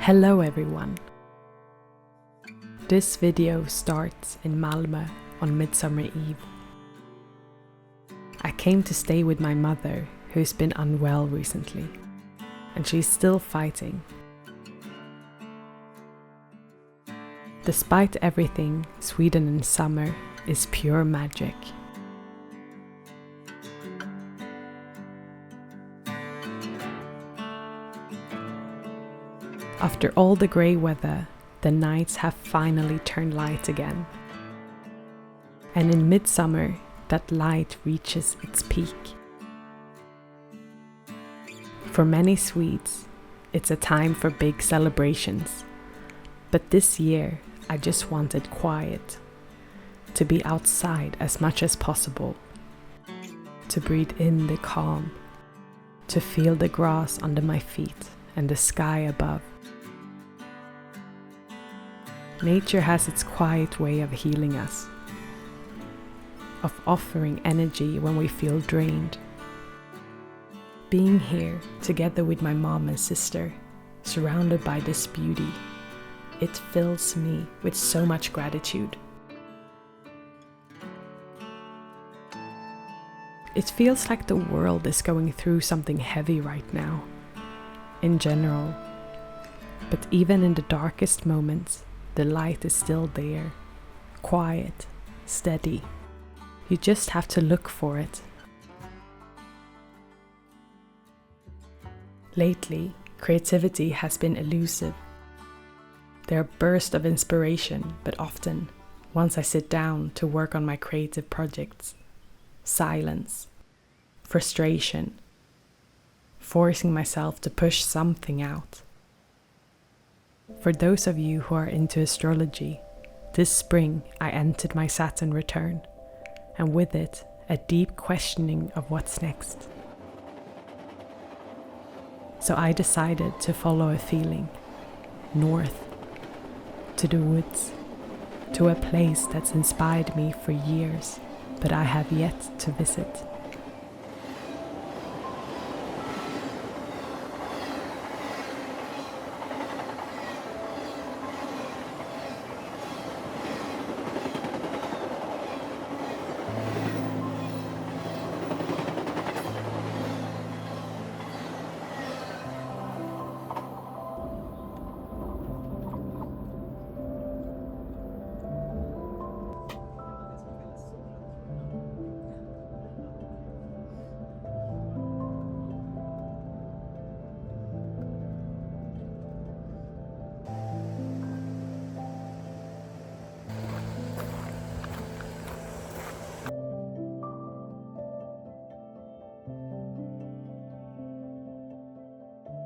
Hello everyone! This video starts in Malmö on Midsummer Eve. I came to stay with my mother, who's been unwell recently, and she's still fighting. Despite everything, Sweden in summer is pure magic. After all the grey weather, the nights have finally turned light again. And in midsummer, that light reaches its peak. For many Swedes, it's a time for big celebrations. But this year, I just wanted quiet. To be outside as much as possible. To breathe in the calm. To feel the grass under my feet and the sky above. Nature has its quiet way of healing us, of offering energy when we feel drained. Being here together with my mom and sister, surrounded by this beauty, it fills me with so much gratitude. It feels like the world is going through something heavy right now, in general, but even in the darkest moments, the light is still there, quiet, steady. You just have to look for it. Lately, creativity has been elusive. There are bursts of inspiration, but often, once I sit down to work on my creative projects, silence, frustration, forcing myself to push something out. For those of you who are into astrology, this spring I entered my Saturn return, and with it, a deep questioning of what's next. So I decided to follow a feeling, north, to the woods, to a place that's inspired me for years, but I have yet to visit.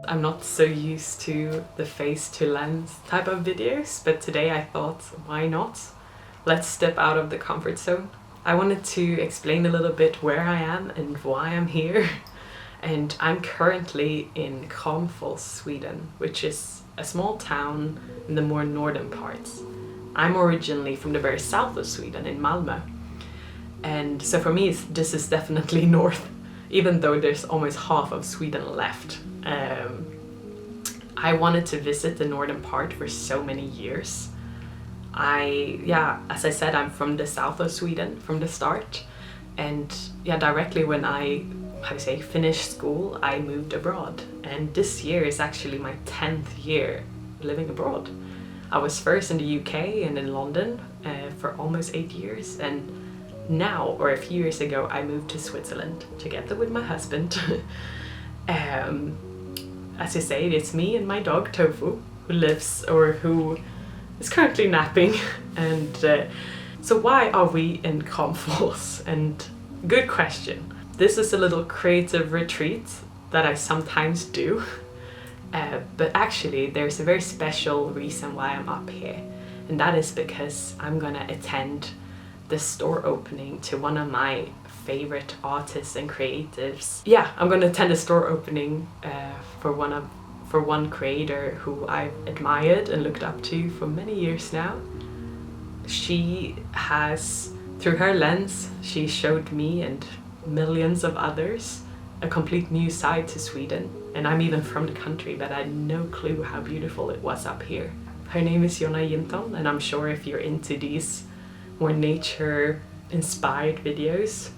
I'm not so used to the face-to-lens type of videos, but today I thought, why not? Let's step out of the comfort zone. I wanted to explain a little bit where I am and why I'm here. And I'm currently in Kramfors, Sweden, which is a small town in the more northern parts. I'm originally from the very south of Sweden, in Malmö. And so for me, this is definitely north, even though there's almost half of Sweden left. I wanted to visit the northern part for so many years. As I said, I'm from the south of Sweden from the start. And directly when I finished school, I moved abroad. And this year is actually my 10th year living abroad. I was first in the UK and in London for almost 8 years. And now, or a few years ago, I moved to Switzerland together with my husband. As you say, it's me and my dog Tofu who is currently napping. And so why are we in Kramfors? And good question. This is a little creative retreat that I sometimes do. But actually there's a very special reason why I'm up here. And that is because I'm gonna attend the store opening to one of my favorite artists and creatives. I'm gonna attend a store opening for one creator who I've admired and looked up to for many years now. She has, through her lens, she showed me and millions of others a complete new side to Sweden. And I'm even from the country, but I had no clue how beautiful it was up here. Her name is Jonna Jinton, and I'm sure if you're into these more nature-inspired videos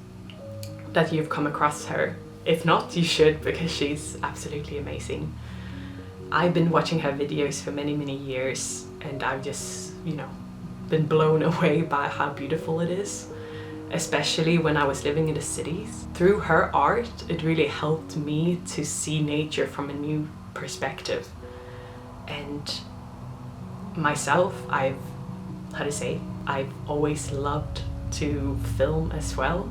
that you've come across her. If not, you should, because she's absolutely amazing. I've been watching her videos for many, many years, and I've just, been blown away by how beautiful it is, especially when I was living in the cities. Through her art, it really helped me to see nature from a new perspective. And myself, I've always loved to film as well.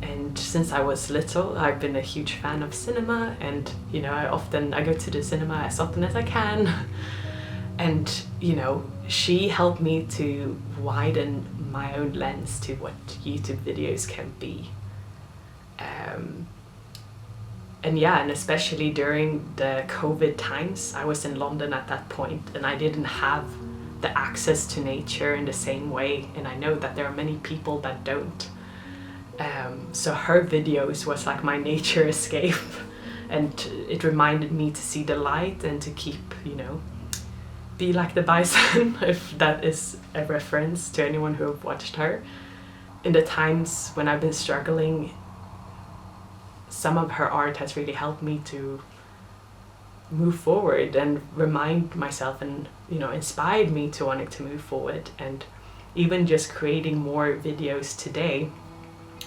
And since I was little, I've been a huge fan of cinema, and I go to the cinema as often as I can. And she helped me to widen my own lens to what YouTube videos can be. And especially during the COVID times, I was in London at that point, and I didn't have the access to nature in the same way, and I know that there are many people that don't. So her videos was like my nature escape, and it reminded me to see the light and to keep, be like the bison, if that is a reference to anyone who have watched her. In the times when I've been struggling, some of her art has really helped me to move forward and remind myself, and inspired me to wanting to move forward, and even just creating more videos today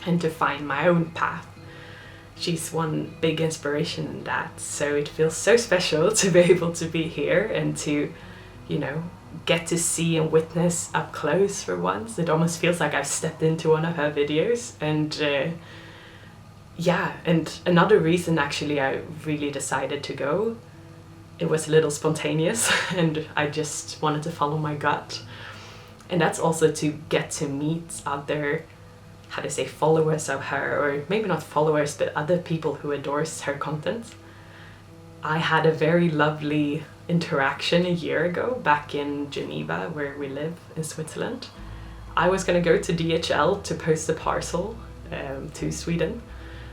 and to find my own path. She's one big inspiration in that, so it feels so special to be able to be here and to get to see and witness up close for once. It almost feels like I've stepped into one of her videos. And and another reason actually I really decided to go, it was a little spontaneous and I just wanted to follow my gut. And that's also to get to meet other, followers of her, or maybe not followers, but other people who adores her content. I had a very lovely interaction a year ago back in Geneva, where we live in Switzerland. I was going to go to DHL to post a parcel to Sweden,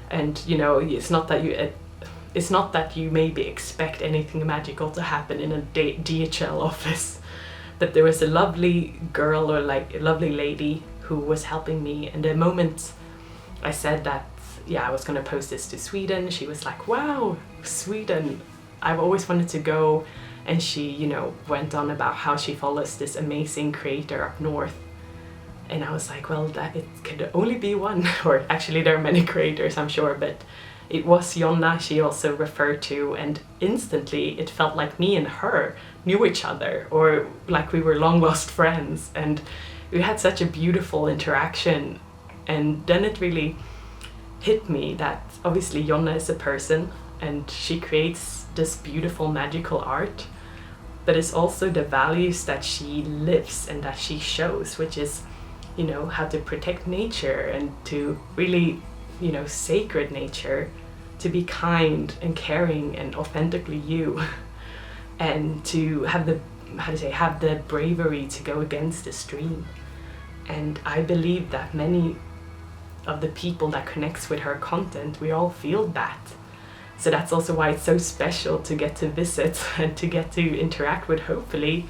and it's not that you maybe expect anything magical to happen in a DHL office, but there was a lovely girl, or like a lovely lady, who was helping me. And the moment I said that I was going to post this to Sweden, she was like, wow, Sweden, I've always wanted to go. And she, went on about how she follows this amazing creator up north. And I was like, well, that it could only be one, or actually there are many creators, I'm sure, but it was Jonna she also referred to, and instantly it felt like me and her knew each other, or like we were long lost friends, and we had such a beautiful interaction. And then it really hit me that obviously Jonna is a person, and she creates this beautiful magical art, but it's also the values that she lives and that she shows, which is, how to protect nature and to really, sacred nature, to be kind and caring and authentically you, and to have the bravery to go against the stream. And I believe that many of the people that connects with her content, we all feel that. So that's also why it's so special to get to visit and to get to interact with, hopefully,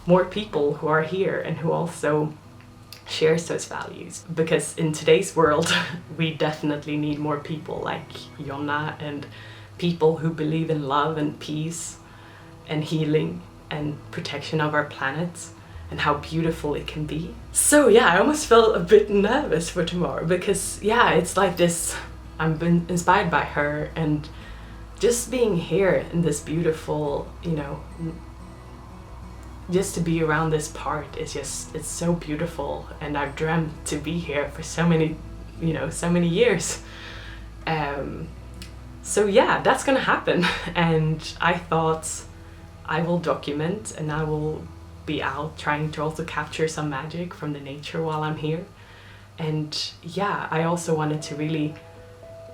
more people who are here and who also shares those values. Because in today's world, we definitely need more people like Jonna, and people who believe in love and peace and healing and protection of our planet, and how beautiful it can be. So I almost felt a bit nervous for tomorrow, because it's like this, I've been inspired by her, and just being here in this beautiful, just to be around this part is it's so beautiful, and I've dreamt to be here for so many years. That's gonna happen, and I thought I will document, and I will be out trying to also capture some magic from the nature while I'm here. And I also wanted to really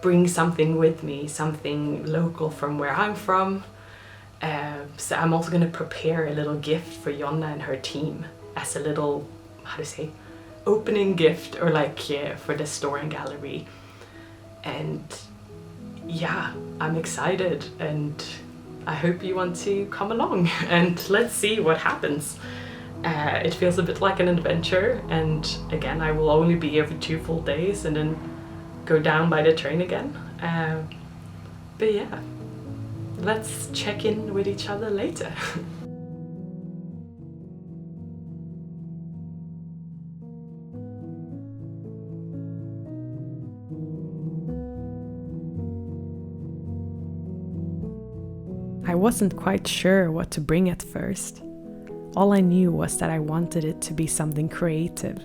bring something with me, something local from where I'm from. So I'm also going to prepare a little gift for Jonna and her team as a little, opening gift, or for the store and gallery. And yeah, I'm excited and I hope you want to come along and let's see what happens. It feels a bit like an adventure, and again, I will only be here for 2 full days and then go down by the train again. But yeah, let's check in with each other later. I wasn't quite sure what to bring at first. All I knew was that I wanted it to be something creative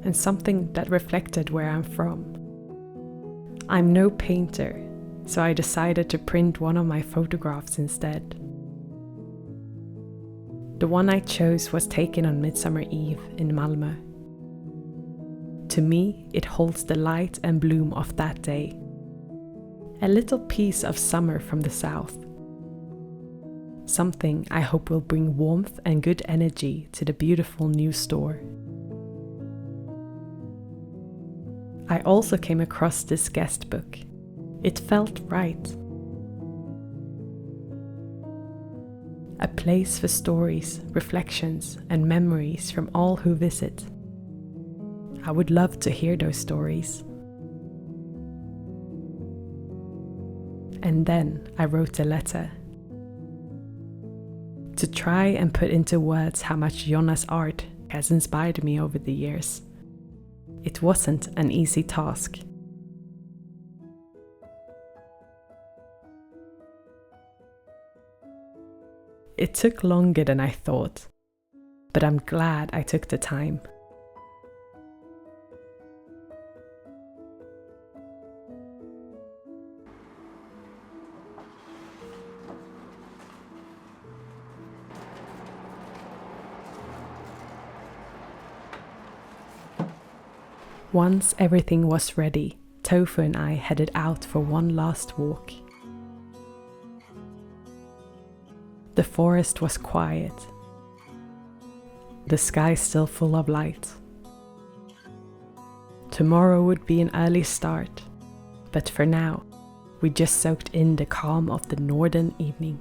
and something that reflected where I'm from. I'm no painter, so I decided to print one of my photographs instead. The one I chose was taken on Midsummer Eve in Malmö. To me, it holds the light and bloom of that day. A little piece of summer from the south. Something I hope will bring warmth and good energy to the beautiful new store. I also came across this guest book. It felt right. A place for stories, reflections, and memories from all who visit. I would love to hear those stories. And then I wrote a letter. To try and put into words how much Jonna's art has inspired me over the years. It wasn't an easy task. It took longer than I thought, but I'm glad I took the time. Once everything was ready, Tofu and I headed out for one last walk. The forest was quiet. The sky still full of light. Tomorrow would be an early start, but for now, we just soaked in the calm of the northern evening.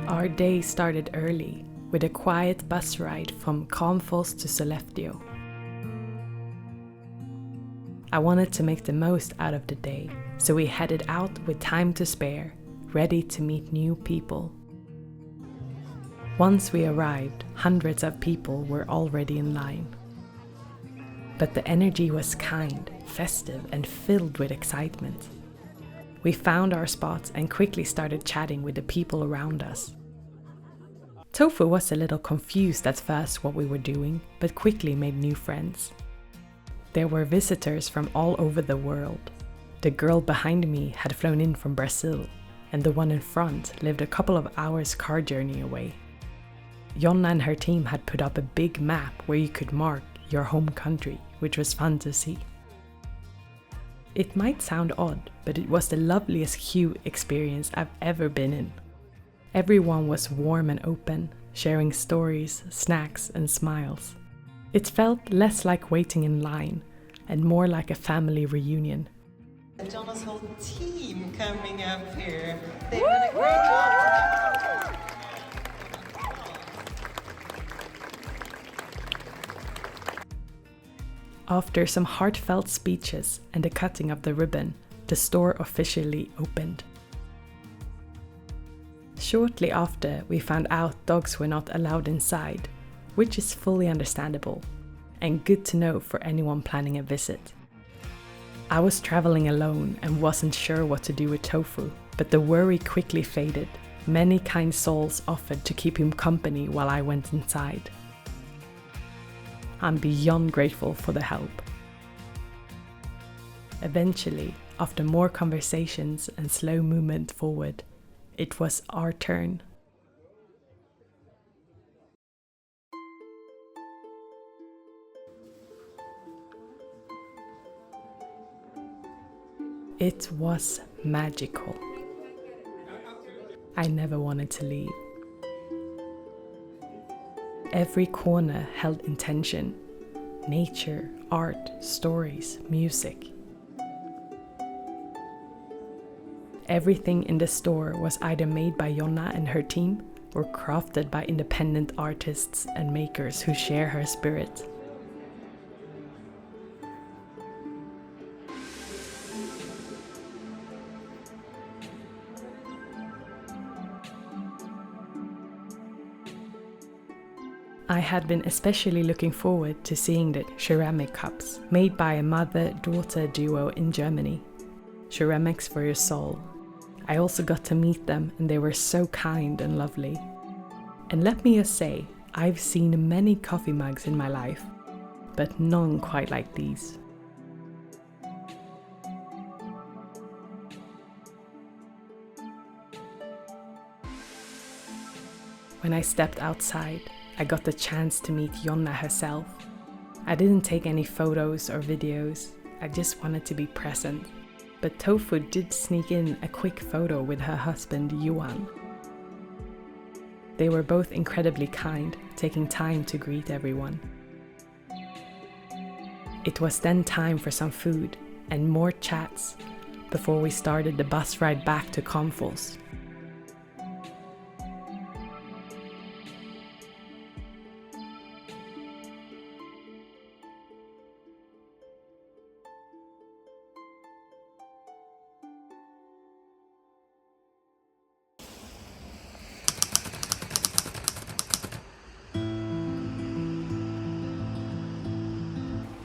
Our day started early with a quiet bus ride from Kramfors to Sollefteå. I wanted to make the most out of the day, so we headed out with time to spare, ready to meet new people. Once we arrived, hundreds of people were already in line. But the energy was kind, festive, and filled with excitement. We found our spots and quickly started chatting with the people around us. Tofu was a little confused at first what we were doing, but quickly made new friends. There were visitors from all over the world. The girl behind me had flown in from Brazil, and the one in front lived a couple of hours car journey away. Jonna and her team had put up a big map where you could mark your home country, which was fun to see. It might sound odd, but it was the loveliest queue experience I've ever been in. Everyone was warm and open, sharing stories, snacks, and smiles. It felt less like waiting in line and more like a family reunion. Jonna's whole team coming up here. They've done a great job. After some heartfelt speeches and the cutting of the ribbon, the store officially opened. Shortly after, we found out dogs were not allowed inside, which is fully understandable, and good to know for anyone planning a visit. I was traveling alone and wasn't sure what to do with Tofu, but the worry quickly faded. Many kind souls offered to keep him company while I went inside. I'm beyond grateful for the help. Eventually, after more conversations and slow movement forward, it was our turn. It was magical. I never wanted to leave. Every corner held intention, nature, art, stories, music. Everything in the store was either made by Jonna and her team or crafted by independent artists and makers who share her spirit. I had been especially looking forward to seeing the ceramic cups made by a mother-daughter duo in Germany. Ceramics for your soul. I also got to meet them and they were so kind and lovely. And let me just say, I've seen many coffee mugs in my life, but none quite like these. When I stepped outside, I got the chance to meet Jonna herself. I didn't take any photos or videos, I just wanted to be present. But Tofu did sneak in a quick photo with her husband Johan. They were both incredibly kind, taking time to greet everyone. It was then time for some food and more chats before we started the bus ride back to Kramfors.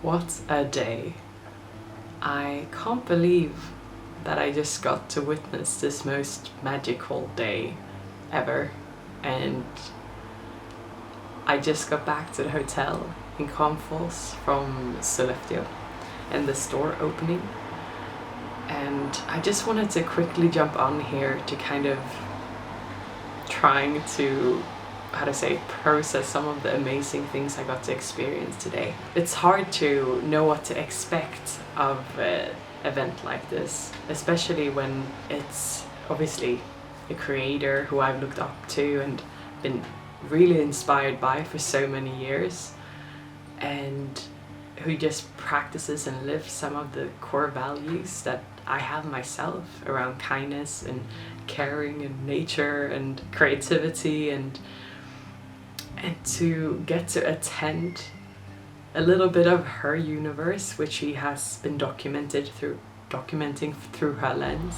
What a day. I can't believe that I just got to witness this most magical day ever. And I just got back to the hotel in Kramfors from Sollefteå and the store opening. And I just wanted to quickly jump on here to kind of trying to process some of the amazing things I got to experience today. It's hard to know what to expect of an event like this, especially when it's obviously a creator who I've looked up to and been really inspired by for so many years, and who just practices and lives some of the core values that I have myself around kindness and caring and nature and creativity, and to get to attend a little bit of her universe, which she has been documenting through her lens.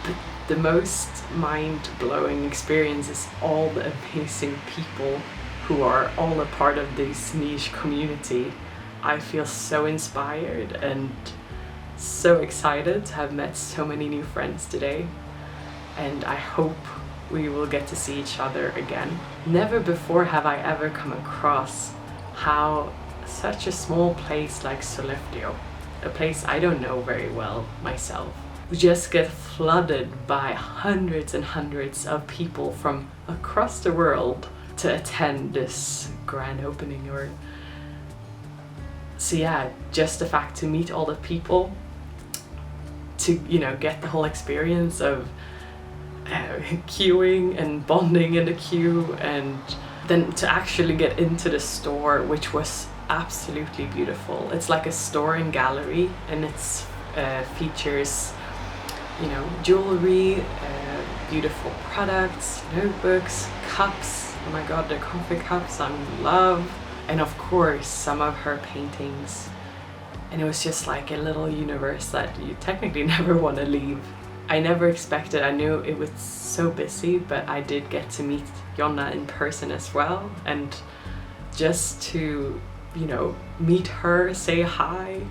But the most mind-blowing experience is all the amazing people who are all a part of this niche community. I feel so inspired and so excited to have met so many new friends today, and I hope we will get to see each other again. Never before have I ever come across how such a small place like Sollefteå, a place I don't know very well myself, we just get flooded by hundreds and hundreds of people from across the world to attend this grand opening. So yeah, just the fact to meet all the people, to get the whole experience of queuing and bonding in the queue, and then to actually get into the store, which was absolutely beautiful. It's like a store and gallery, and it's features jewelry, beautiful products, notebooks, cups. Oh my god, the coffee cups I'm in love, and of course some of her paintings. And it was just like a little universe that you technically never want to leave. I never expected, I knew it was so busy, but I did get to meet Jonna in person as well, and just to, meet her, say hi,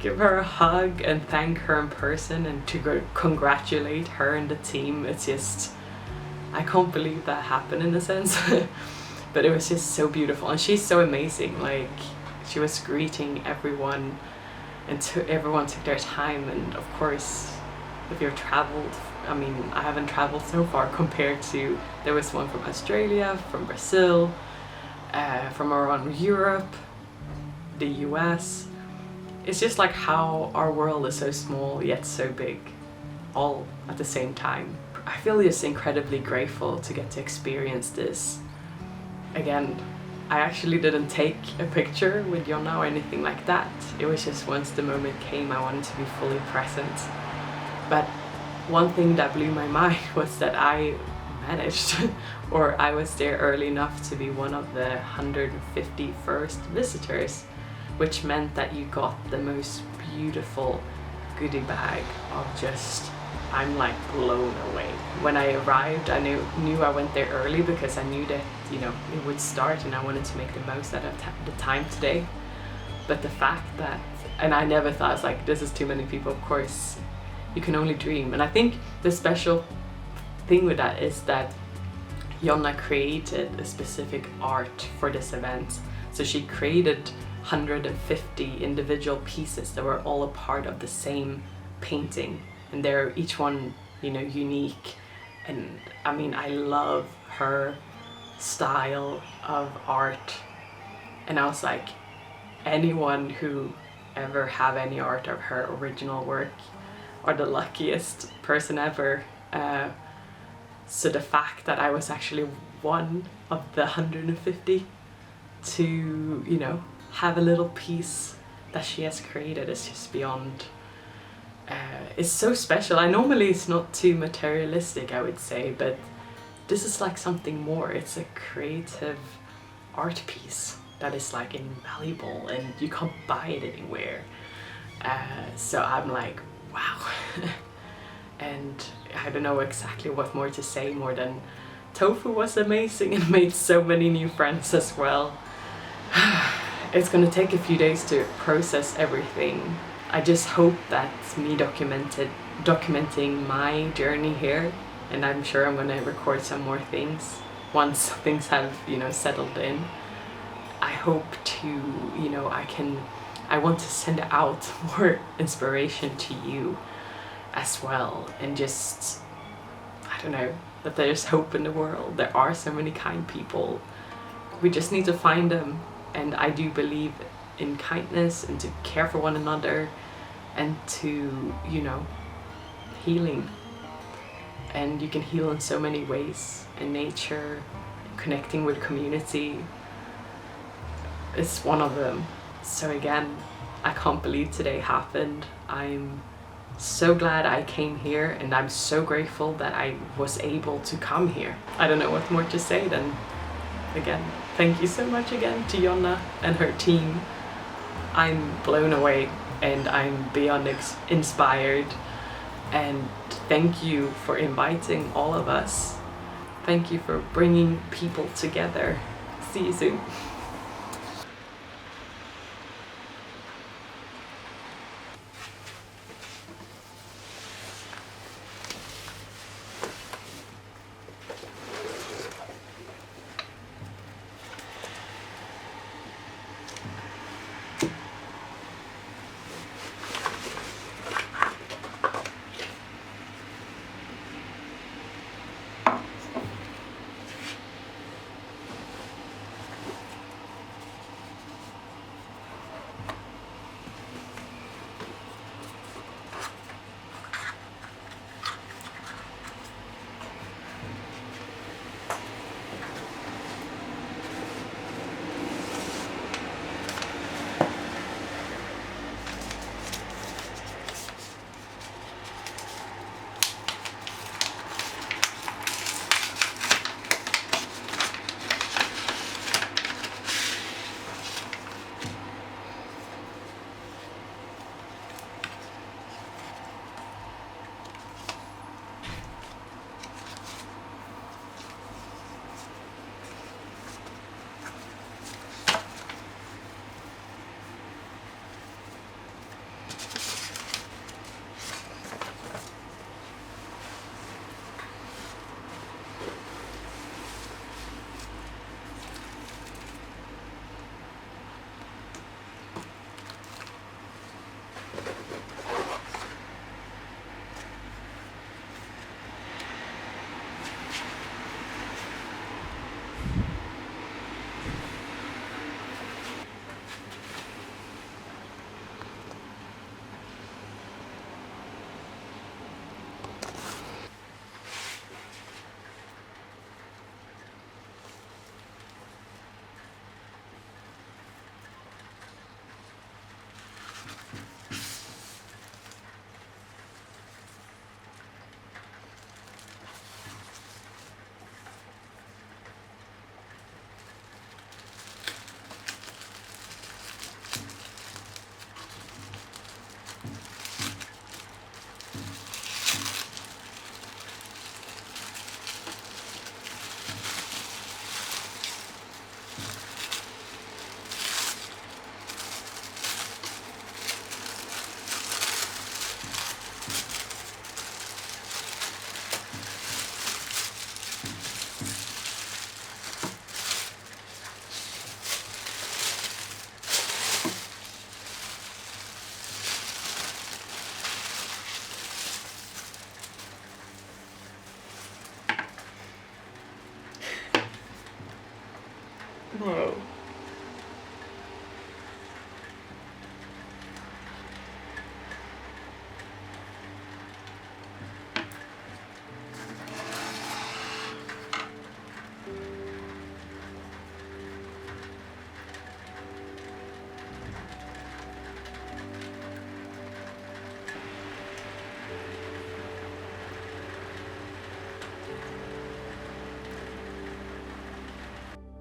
give her a hug and thank her in person, and to congratulate her and the team. It's just, I can't believe that happened in a sense, but it was just so beautiful, and she's so amazing. Like, she was greeting everyone, and everyone took their time, and of course, if you've traveled, I haven't traveled so far compared to, there was one from Australia, from Brazil, from around Europe, the US. it's just like how our world is so small yet so big, all at the same time. I feel just incredibly grateful to get to experience this. Again, I actually didn't take a picture with Jonna or anything like that. It was just once the moment came, I wanted to be fully present. But one thing that blew my mind was that I managed, or I was there early enough to be one of the 151st visitors, which meant that you got the most beautiful goodie bag of just, I'm like blown away. When I arrived, I knew I went there early because I knew that, you know, it would start and I wanted to make the most out of the time today. But the fact that, and I never thought, I was like, this is too many people, of course, you can only dream. And I think the special thing with that is that Jonna created a specific art for this event. So she created 150 individual pieces that were all a part of the same painting. And they're each one, you know, unique. And I mean, I love her style of art. And I was like, anyone who ever have any art of her original work are the luckiest person ever. So the fact that I was actually one of the 150 to, you know, have a little piece that she has created is just beyond, it's so special. Normally it's not too materialistic, I would say, but this is like something more. It's a creative art piece that is like invaluable and you can't buy it anywhere. So I'm like, wow. And I don't know exactly what more to say more than Tofu was amazing and made so many new friends as well. It's gonna take a few days to process everything. I just hope that me documenting my journey here, and I'm sure I'm gonna record some more things once things have, you know, settled in. I hope to, you know, I want to send out more inspiration to you as well, and just, I don't know, that there's hope in the world. There are so many kind people. We just need to find them, and I do believe in kindness and to care for one another and to, you know, healing. And you can heal in so many ways, in nature, connecting with community is one of them. So again, I can't believe today happened. I'm so glad I came here, and I'm so grateful that I was able to come here. I don't know what more to say than, again, thank you so much again to Jonna and her team. I'm blown away and I'm beyond inspired, and thank you for inviting all of us. Thank you for bringing people together. See you soon.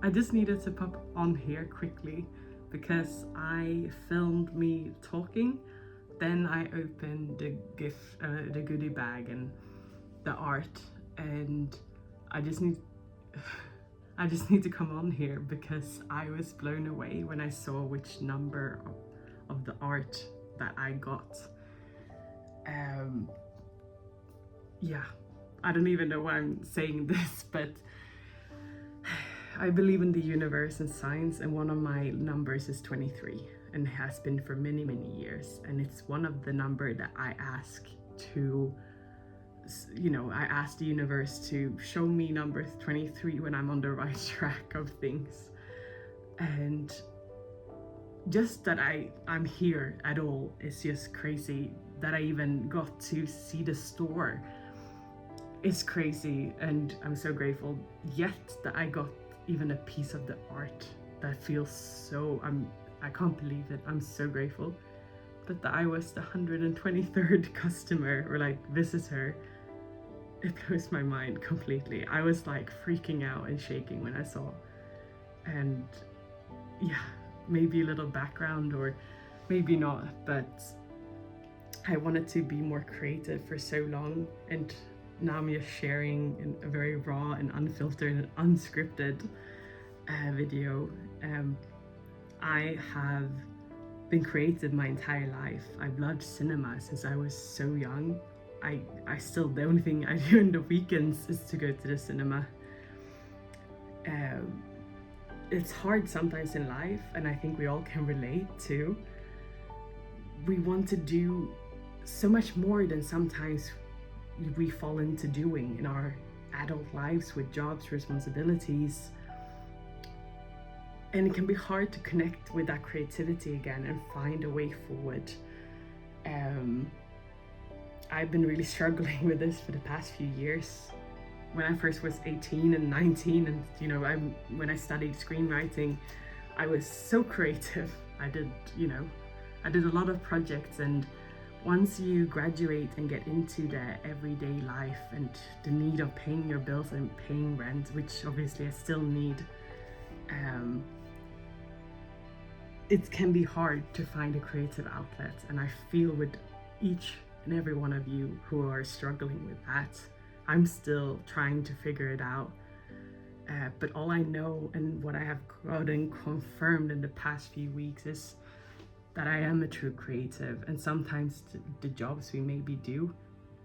I just needed to pop on here quickly because I filmed me talking, then I opened the gift, the goodie bag and the art, and I just need to come on here because I was blown away when I saw which number of the art that I got. Yeah, I don't even know why I'm saying this, but I believe in the universe and science, and one of my numbers is 23 and has been for many years, and it's one of the number that I ask to, you know, I ask the universe to show me number 23 when I'm on the right track of things. And just that I'm here at all is just crazy. That I even got to see the store is crazy, and I'm so grateful. Yet that I got even a piece of the art that feels so, I can't believe it. I'm so grateful. But that I was the 123rd customer or like visitor, it blows my mind completely. I was like freaking out and shaking when I saw. And yeah, maybe a little background or maybe not, but I wanted to be more creative for so long, and now I'm just sharing in a very raw and unfiltered and unscripted video. I have been creative my entire life. I've loved cinema since I was so young. I still, the only thing I do in the weekends is to go to the cinema. It's hard sometimes in life, and I think we all can relate to. We want to do so much more than sometimes we fall into doing in our adult lives with jobs, responsibilities. And it can be hard to connect with that creativity again and find a way forward. I've been really struggling with this for the past few years. When I first was 18 and 19, and you know, when I studied screenwriting, I was so creative. I did a lot of projects, and once you graduate and get into the everyday life and the need of paying your bills and paying rent, which obviously I still need, it can be hard to find a creative outlet. And I feel with each and every one of you who are struggling with that. I'm still trying to figure it out. But all I know and what I have gotten confirmed in the past few weeks is that I am a true creative, and sometimes the jobs we maybe do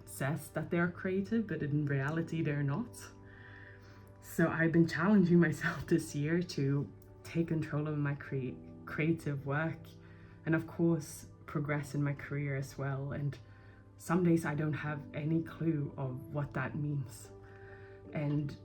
says that they're creative, but in reality they're not. So I've been challenging myself this year to take control of my creative work, and of course progress in my career as well. And some days I don't have any clue of what that means. And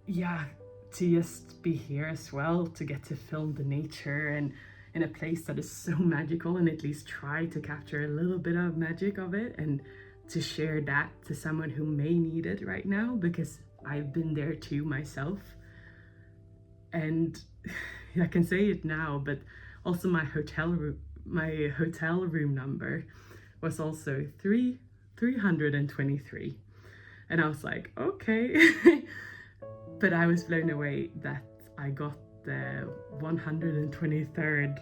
yeah, to just be here as well, to get to film the nature and in a place that is so magical, and at least try to capture a little bit of magic of it, and to share that to someone who may need it right now, because I've been there too myself. And I can say it now, but also my hotel room number was also 323, and I was like, okay. But I was blown away that I got the 123rd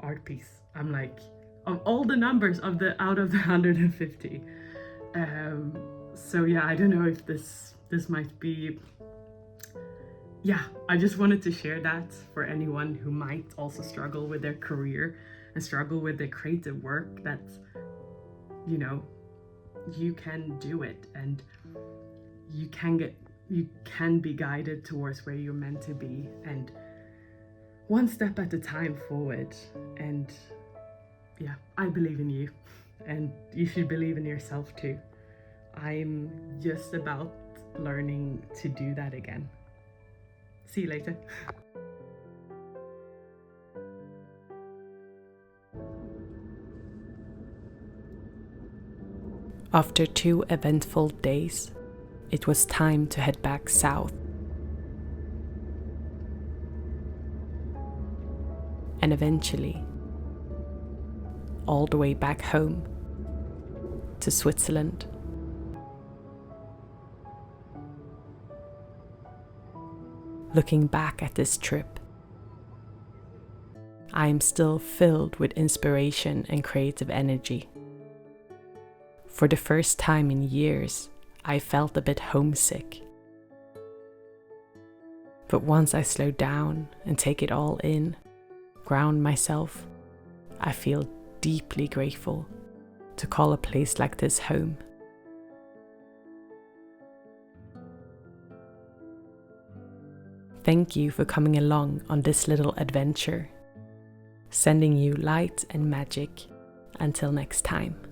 art piece. I'm like, of all the numbers out of the 150. So yeah, I don't know if this might be, yeah, I just wanted to share that for anyone who might also struggle with their career and struggle with their creative work, that, you know, you can do it, and you can be guided towards where you're meant to be, and one step at a time forward. And yeah, I believe in you, and you should believe in yourself too. I'm just about learning to do that again. See you later. After 2 eventful days, it was time to head back south. And eventually, all the way back home to Switzerland. looking back at this trip, I am still filled with inspiration and creative energy. For the first time in years, I felt a bit homesick. But once I slow down and take it all in, ground myself, I feel deeply grateful to call a place like this home. Thank you for coming along on this little adventure. Sending you light and magic. Until next time.